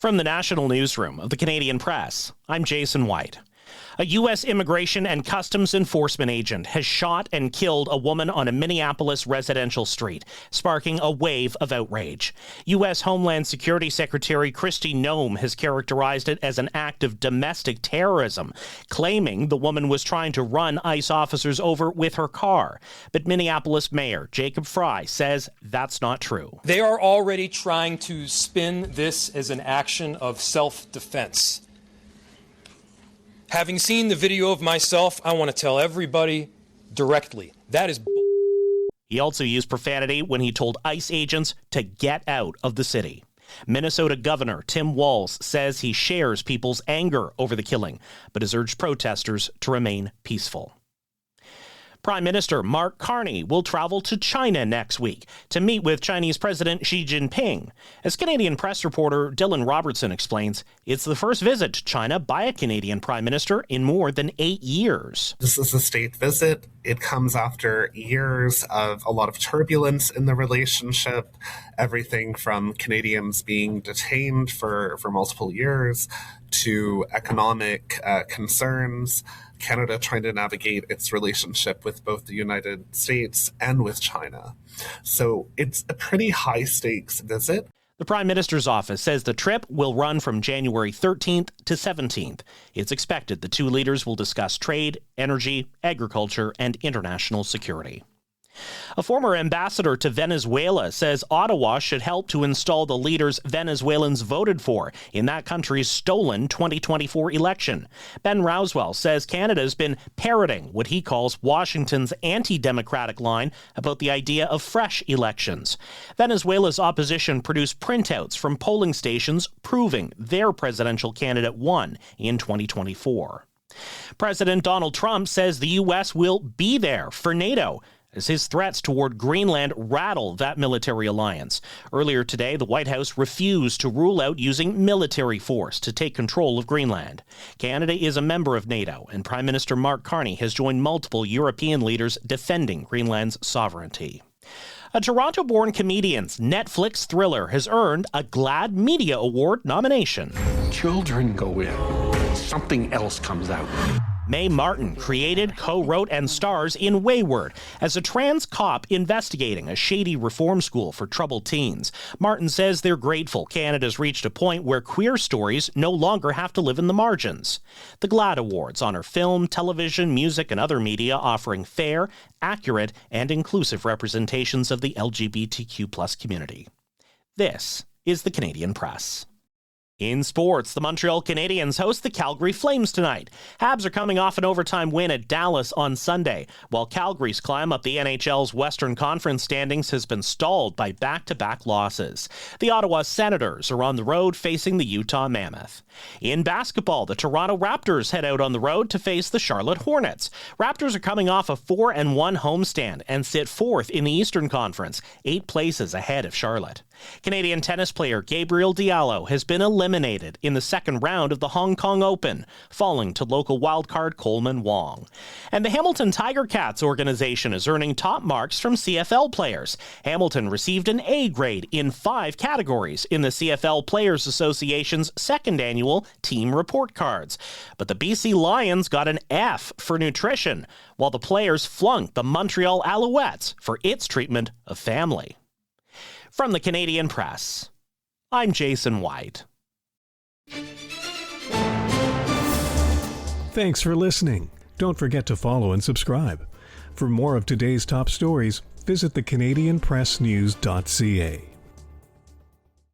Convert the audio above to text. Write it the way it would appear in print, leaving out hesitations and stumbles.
From the National Newsroom of the Canadian Press, I'm Jason White. A U.S. Immigration and Customs Enforcement agent has shot and killed a woman on a Minneapolis residential street, sparking a wave of outrage. U.S. Homeland Security Secretary Kristi Noem has characterized it as an act of domestic terrorism, claiming the woman was trying to run ICE officers over with her car. But Minneapolis Mayor Jacob Fry says that's not true. They are already trying to spin this as an action of self-defense. Having seen the video of myself, I want to tell everybody directly, that is bull. He also used profanity when he told ICE agents to get out of the city. Minnesota Governor Tim Walz says he shares people's anger over the killing, but has urged protesters to remain peaceful. Prime Minister Mark Carney will travel to China next week to meet with Chinese President Xi Jinping. As Canadian press reporter Dylan Robertson explains, it's the first visit to China by a Canadian Prime Minister in more than 8 years. This is a state visit. It comes after years of a lot of turbulence in the relationship, everything from Canadians being detained for multiple years to economic concerns, Canada trying to navigate its relationship with both the United States and with China. So it's a pretty high-stakes visit. The Prime Minister's office says the trip will run from January 13th to 17th. It's expected the two leaders will discuss trade, energy, agriculture, and international security. A former ambassador to Venezuela says Ottawa should help to install the leaders Venezuelans voted for in that country's stolen 2024 election. Ben Rouswell says Canada's been parroting what he calls Washington's anti-democratic line about the idea of fresh elections. Venezuela's opposition produced printouts from polling stations proving their presidential candidate won in 2024. President Donald Trump says the U.S. will be there for NATO as his threats toward Greenland rattle that military alliance. Earlier today, the White House refused to rule out using military force to take control of Greenland. Canada is a member of NATO, and Prime Minister Mark Carney has joined multiple European leaders defending Greenland's sovereignty. A Toronto-born comedian's Netflix thriller has earned a GLAAD Media Award nomination. Children go in, something else comes out. Mae Martin created, co-wrote, and stars in Wayward as a trans cop investigating a shady reform school for troubled teens. Martin says they're grateful Canada's reached a point where queer stories no longer have to live in the margins. The GLAAD Awards honor film, television, music, and other media offering fair, accurate, and inclusive representations of the LGBTQ+ community. This is the Canadian Press. In sports, the Montreal Canadiens host the Calgary Flames tonight. Habs are coming off an overtime win at Dallas on Sunday, while Calgary's climb up the NHL's Western Conference standings has been stalled by back-to-back losses. The Ottawa Senators are on the road facing the Utah Mammoth. In basketball, the Toronto Raptors head out on the road to face the Charlotte Hornets. Raptors are coming off a 4-1 homestand and sit fourth in the Eastern Conference, 8 places ahead of Charlotte. Canadian tennis player Gabriel Diallo has been eliminated in the second round of the Hong Kong Open, falling to local wildcard Coleman Wong. And the Hamilton Tiger Cats organization is earning top marks from CFL players. Hamilton received an A grade in 5 categories in the CFL Players Association's second annual team report cards. But the BC Lions got an F for nutrition, while the players flunked the Montreal Alouettes for its treatment of family. From the Canadian Press, I'm Jason White. Thanks for listening. Don't forget to follow and subscribe. For more of today's top stories, visit thecanadianpressnews.ca.